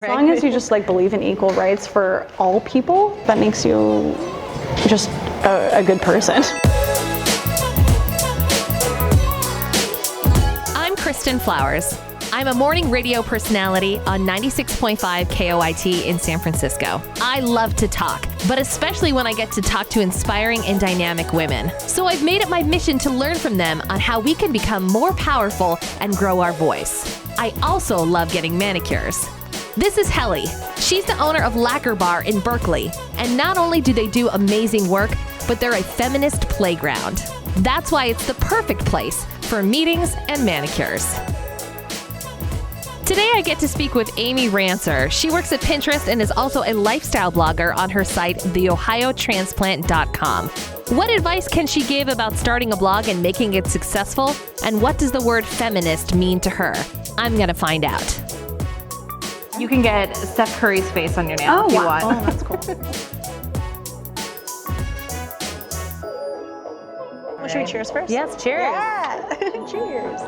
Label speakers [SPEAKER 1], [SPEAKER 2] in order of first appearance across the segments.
[SPEAKER 1] As long as you just like believe in equal rights for all people, that makes you just a good person.
[SPEAKER 2] I'm Kristen Flowers. I'm a morning radio personality on 96.5 KOIT in San Francisco. I love to talk, but especially when I get to talk to inspiring and dynamic women. So I've made it my mission to learn from them on how we can become more powerful and grow our voice. I also love getting manicures. This is Helly. She's the owner of Lacquer Bar in Berkeley. And not only do they do amazing work, but they're a feminist playground. That's why it's the perfect place for meetings and manicures. Today I get to speak with Aimee Rancer. She works at Pinterest and is also a lifestyle blogger on her site, theohiotransplant.com. What advice can she give about starting a blog and making it successful? And what does the word feminist mean to her? I'm gonna find out.
[SPEAKER 3] You can get Steph Curry's face on your nail if you want.
[SPEAKER 1] Oh, that's cool. Well, should we cheers first?
[SPEAKER 3] Yes, cheers.
[SPEAKER 1] Yeah. Cheers.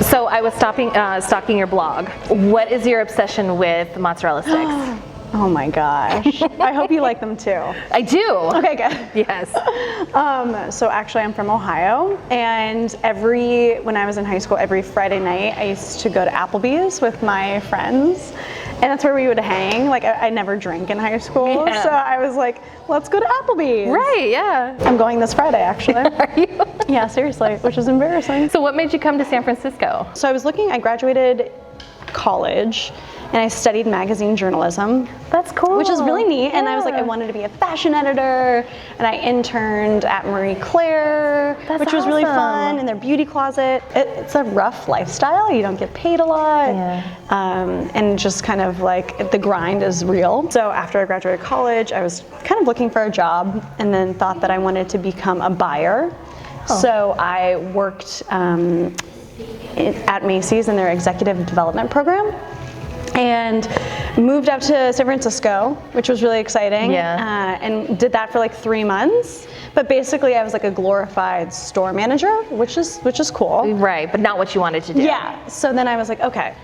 [SPEAKER 3] So I was stalking your blog. What is your obsession with mozzarella sticks?
[SPEAKER 1] Oh my gosh. I hope you like them too.
[SPEAKER 3] I do.
[SPEAKER 1] Okay, good.
[SPEAKER 3] Yes.
[SPEAKER 1] So actually I'm from Ohio, and when I was in high school, every Friday night I used to go to Applebee's with my friends, and that's where we would hang. Like I never drank in high school,
[SPEAKER 3] Yeah.
[SPEAKER 1] so I was like, let's go to Applebee's.
[SPEAKER 3] Right, yeah.
[SPEAKER 1] I'm going this Friday actually.
[SPEAKER 3] Are you?
[SPEAKER 1] Yeah, seriously, which is embarrassing.
[SPEAKER 3] So what made you come to San Francisco?
[SPEAKER 1] So I graduated college and I studied magazine journalism.
[SPEAKER 3] That's cool.
[SPEAKER 1] Which is really neat.
[SPEAKER 3] Yeah.
[SPEAKER 1] And I was like, I wanted to be a fashion editor, and I interned at Marie Claire, which was really fun, in their beauty closet. It's a rough lifestyle. You don't get paid a lot.
[SPEAKER 3] Yeah.
[SPEAKER 1] And just kind of like the grind is real. So after I graduated college, I was kind of looking for a job and then thought that I wanted to become a buyer. Oh. So I worked at Macy's in their executive development program, and moved out to San Francisco, which was really exciting.
[SPEAKER 3] Yeah.
[SPEAKER 1] And did that for like 3 months. But basically, I was like a glorified store manager, which is cool.
[SPEAKER 3] Right, but not what you wanted to do.
[SPEAKER 1] Yeah. So then I was like, okay,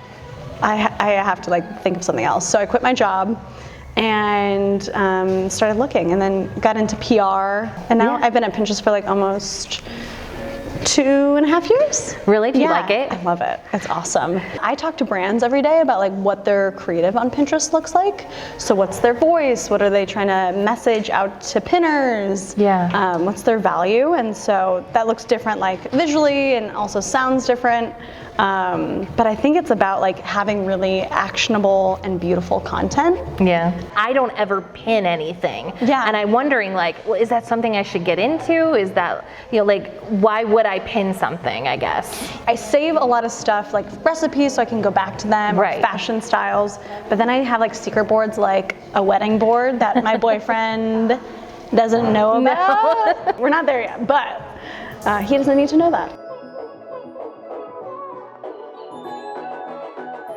[SPEAKER 1] I have to like think of something else. So I quit my job and started looking, and then got into PR. And now I've been at Pinterest for like almost 2.5 years.
[SPEAKER 3] Really? Do you like it?
[SPEAKER 1] I love it. It's awesome. I talk to brands every day about like what their creative on Pinterest looks like. So what's their voice? What are they trying to message out to pinners?
[SPEAKER 3] Yeah.
[SPEAKER 1] What's their value? And so that looks different like visually, and also sounds different. But I think it's about like having really actionable and beautiful content.
[SPEAKER 3] Yeah. I don't ever pin anything.
[SPEAKER 1] Yeah.
[SPEAKER 3] And I'm wondering like, well, is that something I should get into? Is that, like, why would I pin something, I guess?
[SPEAKER 1] I save a lot of stuff like recipes so I can go back to them,
[SPEAKER 3] right.
[SPEAKER 1] Fashion styles, but then I have like secret boards, like a wedding board that my boyfriend doesn't know about. No. We're not there yet, but he doesn't need to know that.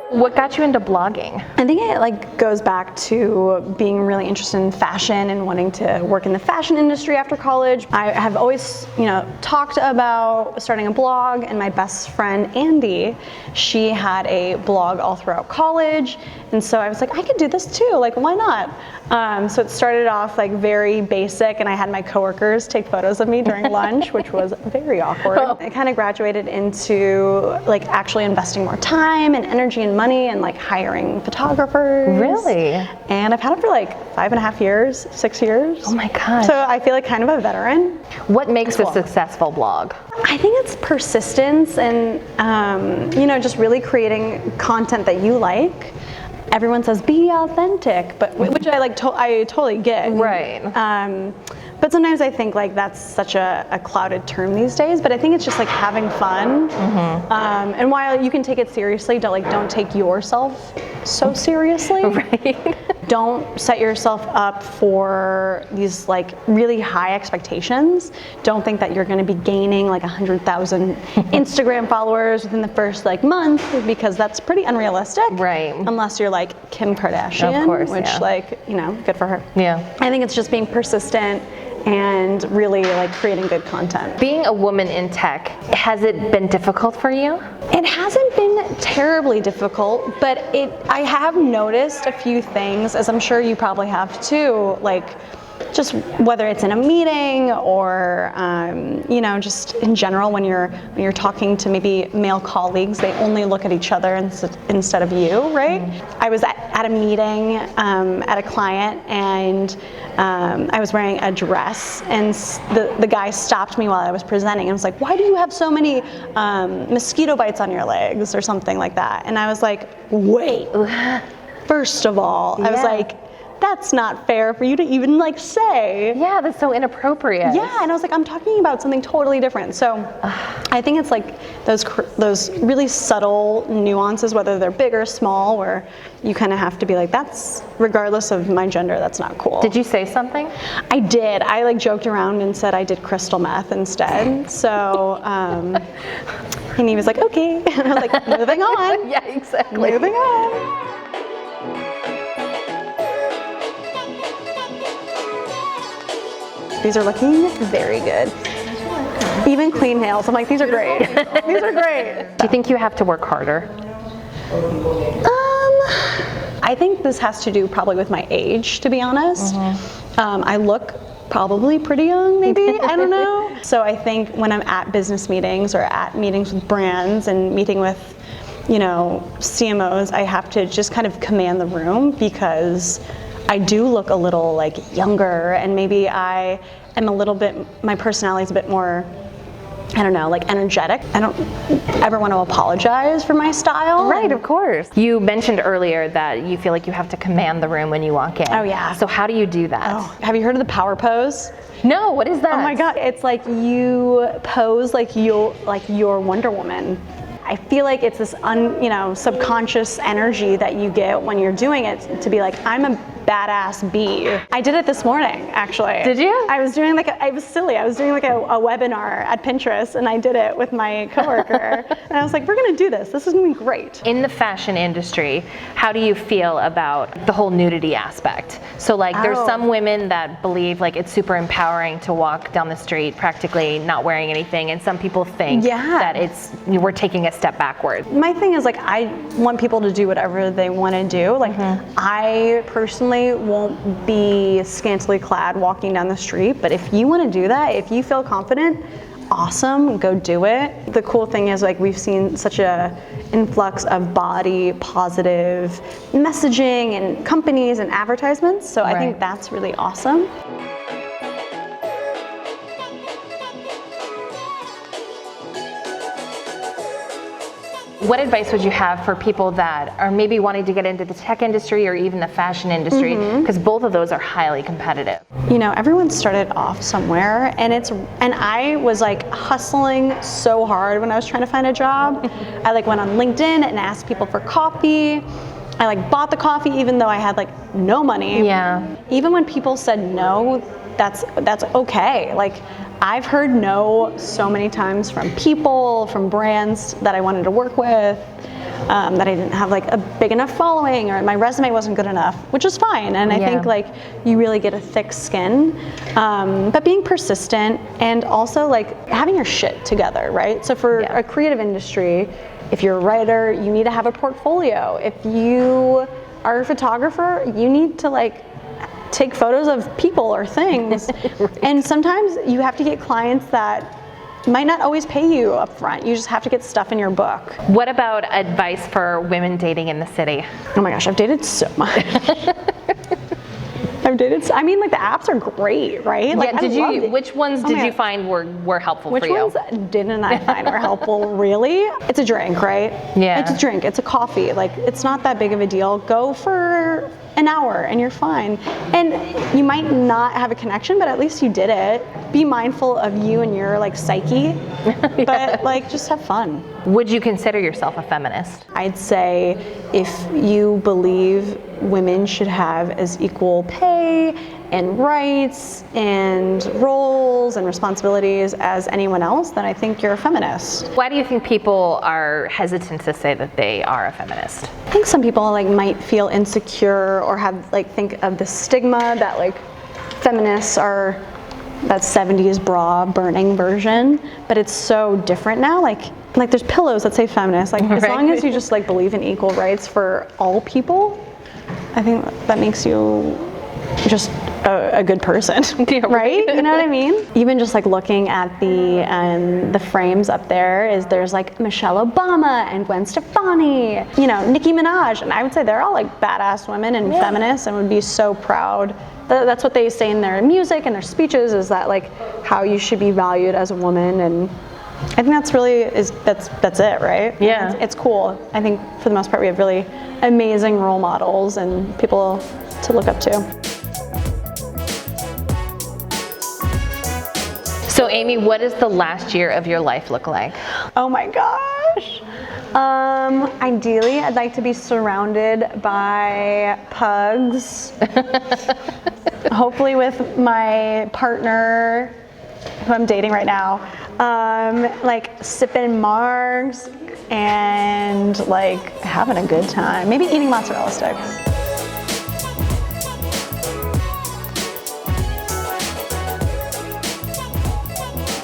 [SPEAKER 3] What got you into blogging?
[SPEAKER 1] I think it like goes back to being really interested in fashion and wanting to work in the fashion industry after college. I have always, talked about starting a blog, and my best friend Andy, she had a blog all throughout college, and so I was like, I could do this too, like why not? So it started off like very basic, and I had my coworkers take photos of me during lunch, which was very awkward. It kind of graduated into like actually investing more time and energy and money and like hiring photographers.
[SPEAKER 3] Really?
[SPEAKER 1] And I've had it for like 5.5 years, 6 years.
[SPEAKER 3] Oh my gosh.
[SPEAKER 1] So I feel like kind of a veteran.
[SPEAKER 3] What makes a successful blog?
[SPEAKER 1] I think it's persistence and, just really creating content that you like. Everyone says be authentic, but which I totally get.
[SPEAKER 3] Right.
[SPEAKER 1] But sometimes I think like that's such a clouded term these days. But I think it's just like having fun. Mm-hmm. And while you can take it seriously, don't take yourself so seriously.
[SPEAKER 3] Right.
[SPEAKER 1] Don't set yourself up for these like really high expectations. Don't think that you're going to be gaining like 100,000 Instagram followers within the first like month, because that's pretty unrealistic.
[SPEAKER 3] Right.
[SPEAKER 1] Unless you're like Kim Kardashian,
[SPEAKER 3] of course,
[SPEAKER 1] which
[SPEAKER 3] yeah.
[SPEAKER 1] good for her.
[SPEAKER 3] Yeah.
[SPEAKER 1] I think it's just being persistent and really like creating good content.
[SPEAKER 3] Being a woman in tech, has it been difficult for you?
[SPEAKER 1] It hasn't been terribly difficult, but I have noticed a few things, as I'm sure you probably have too, like just whether it's in a meeting or you know, just in general when you're talking to maybe male colleagues, they only look at each other instead of you, right? I was at a meeting at a client, and I was wearing a dress, and the guy stopped me while I was presenting and was like, "Why do you have so many mosquito bites on your legs?" or something like that. And I was like, "Wait, first of all," I was like, "That's not fair for you to even like say."
[SPEAKER 3] Yeah, that's so inappropriate.
[SPEAKER 1] Yeah, and I was like, I'm talking about something totally different. So I think it's like those really subtle nuances, whether they're big or small, where you kind of have to be like, that's, regardless of my gender, that's not cool.
[SPEAKER 3] Did you say something?
[SPEAKER 1] I did. I like joked around and said I did crystal meth instead. So, and he was like, okay. And I was like, moving on.
[SPEAKER 3] Yeah, exactly.
[SPEAKER 1] Moving on. These are looking very good. Even clean nails. I'm like, these are great. These are great.
[SPEAKER 3] Do you think you have to work harder?
[SPEAKER 1] I think this has to do probably with my age, to be honest. I look probably pretty young, maybe. I don't know. So I think when I'm at business meetings or at meetings with brands and meeting with, you know, CMOs, I have to just kind of command the room, because I do look a little like younger, and maybe I am a little bit, my personality is a bit more, I don't know, like energetic. I don't ever want to apologize for my style.
[SPEAKER 3] Right, of course. You mentioned earlier that you feel like you have to command the room when you walk in.
[SPEAKER 1] Oh yeah.
[SPEAKER 3] So how do you do that?
[SPEAKER 1] Oh, have you heard of the power pose?
[SPEAKER 3] No, what is that?
[SPEAKER 1] Oh my God, it's like you pose like you're Wonder Woman. I feel like it's this subconscious energy that you get when you're doing it, to be like, I'm a badass bee. I did it this morning, actually.
[SPEAKER 3] Did you?
[SPEAKER 1] I was doing I was silly. I was doing like a webinar at Pinterest, and I did it with my coworker. And I was like, we're gonna do this. This is gonna be great.
[SPEAKER 3] In the fashion industry, how do you feel about the whole nudity aspect? So like there's some women that believe like it's super empowering to walk down the street practically not wearing anything, and some people think that we're taking a step backward.
[SPEAKER 1] My thing is like, I want people to do whatever they want to do. Like I personally won't be scantily clad walking down the street, but if you want to do that, if you feel confident, awesome, go do it. The cool thing is like we've seen such a influx of body positive messaging and companies and advertisements, so I think that's really awesome.
[SPEAKER 3] What advice would you have for people that are maybe wanting to get into the tech industry or even the fashion industry? Because both of those are highly competitive.
[SPEAKER 1] You know, everyone started off somewhere, and I was like hustling so hard when I was trying to find a job. I like went on LinkedIn and asked people for coffee. I like bought the coffee even though I had like no money.
[SPEAKER 3] Yeah.
[SPEAKER 1] Even when people said no, that's okay. Like I've heard no so many times from people, from brands that I wanted to work with, that I didn't have like a big enough following, or my resume wasn't good enough, which is fine. And I think like you really get a thick skin, but being persistent and also like having your shit together, right? So for a creative industry, if you're a writer, you need to have a portfolio. If you are a photographer, you need to like take photos of people or things. And sometimes you have to get clients that might not always pay you up front. You just have to get stuff in your book.
[SPEAKER 3] What about advice for women dating in the city?
[SPEAKER 1] Oh my gosh, I've dated so much. I mean, like the apps are great, right? Like,
[SPEAKER 3] which ones did you find were helpful for you?
[SPEAKER 1] Which ones didn't I find were helpful, really? It's a drink, right?
[SPEAKER 3] Yeah.
[SPEAKER 1] It's a drink, it's a coffee. Like, it's not that big of a deal. Go for an hour and you're fine. And you might not have a connection, but at least you did it. Be mindful of you and your like psyche, but like just have fun.
[SPEAKER 3] Would you consider yourself a feminist?
[SPEAKER 1] I'd say if you believe women should have as equal pay and rights and roles and responsibilities as anyone else, then I think you're a feminist.
[SPEAKER 3] Why do you think people are hesitant to say that they are a feminist?
[SPEAKER 1] I think some people like might feel insecure or have like think of the stigma that like feminists are that 70s bra burning version, but it's so different now. Like there's pillows that say feminist. Like as long as you just like believe in equal rights for all people, I think that makes you just a good person, right? You know what I mean? Even just like looking at the frames up there's like Michelle Obama and Gwen Stefani, you know, Nicki Minaj, and I would say they're all like badass women and feminists, and would be so proud. That's what they say in their music and their speeches, is that like how you should be valued as a woman, and I think that's really that's it, right?
[SPEAKER 3] Yeah,
[SPEAKER 1] it's cool. I think for the most part we have really amazing role models and people to look up to.
[SPEAKER 3] So Aimee, what does the last year of your life look like?
[SPEAKER 1] Oh my gosh. Ideally, I'd like to be surrounded by pugs. Hopefully with my partner, who I'm dating right now, like sipping margs and like having a good time. Maybe eating mozzarella sticks.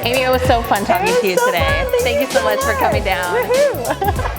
[SPEAKER 3] Aimee, it was so fun talking to you today.
[SPEAKER 1] Thank
[SPEAKER 3] you so much for coming down.
[SPEAKER 1] Woohoo.